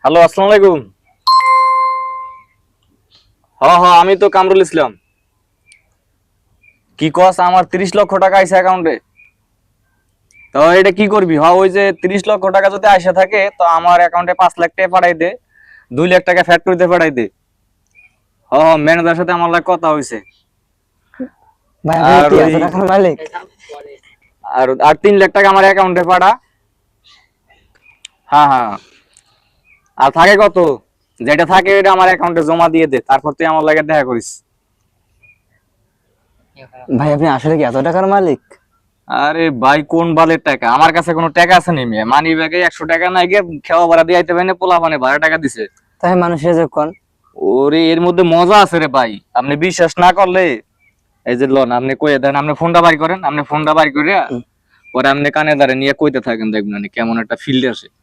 Hello, আসসালামু আলাইকুম। আমি তো কামরুল ইসলাম। কি কস, আমার 30 লক্ষ টাকা আইছে অ্যাকাউন্টে। তো এটা কি করবি? ওই যে 30 লক্ষ টাকা যদি আইসা থাকে তো আমার অ্যাকাউন্টে 5 লাখ টাকা পাঠাই দে, 2 লাখ টাকা ফ্যাক্টরিতে পাঠাই দে। ম্যানেজারের সাথে আমার লাগে কথা হয়েছে। ভাই আপনি আর কি ওই এত টাকার মালিক? আর 3 লাখ টাকা আমার অ্যাকাউন্টে পাঠা। হ্যাঁ। আর থাকে কত? যেটা থাকে এটা আমার অ্যাকাউন্টে জমা দিয়ে দে, তারপর তুই আমার লাগে দেখা করিস। ভাই আপনি আসলে কি এত টাকার মালিক? আরে ভাই, কোন বালের টাকা? আমার কাছে কোনো টাকা আছে নি? মানি ব্যাগে 100 টাকা নাই গিয়ে খাওয়া ভাড়া দিয়ে আইতে পারে না, পোলা মানে 12 টাকা দিছে। তাই মানুষের যে কোন ওরে, এর মধ্যে মজা আছে রে ভাই। আপনি বিশ্বাস না করলে এই যে লোন আপনি কইয়ে দেন, আপনি ফোনটা বাড়ি করেন, আপনি ফোনটা বাড়ি করে পরে আপনি কানে দাঁড়ে নিয়ে কইতে থাকেন, দেখবেন কেমন একটা ফিল্ড আসে।